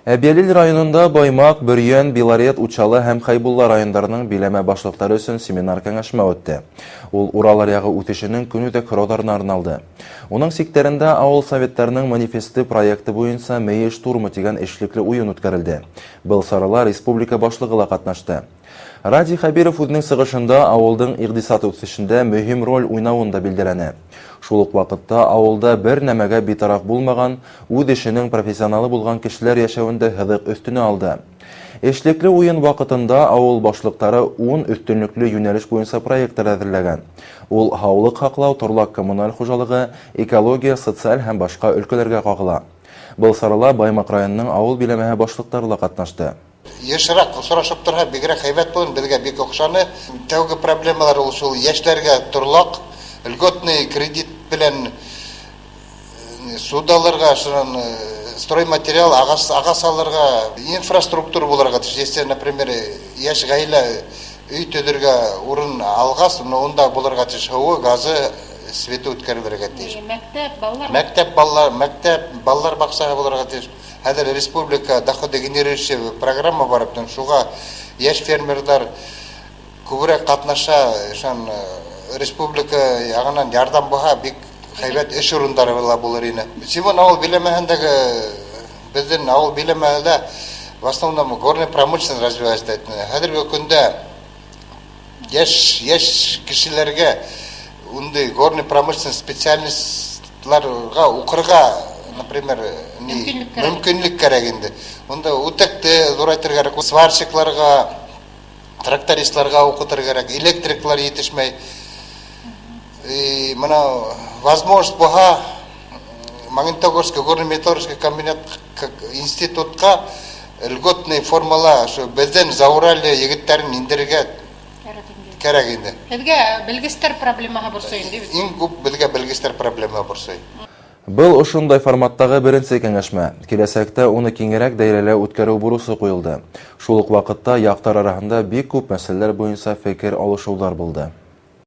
Әбиялил районында Баймак, Бөрйен, Белорет, Учалы һәм Хайбулла райондарының биләмә башлыклары өсөн семинар кәңәшмә үтте. Ул Урал аръягы үтешенең көнүзәк родарына арналды. Уның сиктерендә авыл советларының манифесты проекты буенча Мейеш турмы дигән эшлекле уен үткәрелде. Был сарала республика башлыгы ла катнашты. Ради Хабиров үзенең сыгышында авылдың икътисад үсешендә мөһим роль уйнавын да билдерәне. Шул ук вакытта авылда бер нәмәгә битараф булмаган, үз эшенең профессионалы булган кешеләр яшәвендә хызык өстенә алды. Эшлекле уен вакытында авыл башлыктары 10 өстенлекле юнәлеш буенча проектлар әзерләгән. Ул һаулык хаклау, торлак коммуналь хуҗалыгы, экология, социаль һәм башка өлкәләргә кагыла. Был сарала Баймак районының авыл биләмәһе башлыктары ла катнашты. Ешрак сорашып торга бигрәк һәйбәт булды, безгә бик охшаны. Тәүге проблемалар ул шул яшьләргә торлак, льготный кредит белән судаларга, стройматериал, агас алырга, инфраструктура булырга тиеш. Например, яшь гаилә үй төзергә урын алгас, онда булырга тиеш һавы, газы, светы үткәрелергә тиеш. Мәктәп балалар бакчасы булырга тиеш. Хәзер республика доходогенерирующий программа бар, шуга яшь фермерлар күбрәк катнаша, республика ягынан ярдәм булса, бик һәйбәт эш урыннары булыр иде. Сегодня авыл биләмәһендәге безнең авыл биләмәһендә в основном горная промышленность развивается. Хәзерге көндә яшь кешеләргә ундай горная промышленность специалистларга укырга, например, мөмкинлек кирәк инде. Онда үтәкте зурайтырга кирәк, сварщикларга, трактористларга укытырга кирәк, электриклар yetişмәй. Мына возможность булса, Магнитогорский горно-металлургический комбинат институтка льготный формала, шу бездән заураль егетләрен индерергә кирәк инде. Безгә белгечләр проблемаһы булса инде. Иң күп безгә белгечләр проблема булса. Был ошондай форматтагы беренче кәңәшмә. Киләсәктә уны киңрәк даирәлә үткәрү бурысы куелды. Шул ук вакытта яктар арасында бик күп мәсьәләләр буенча фикер алышулар булды.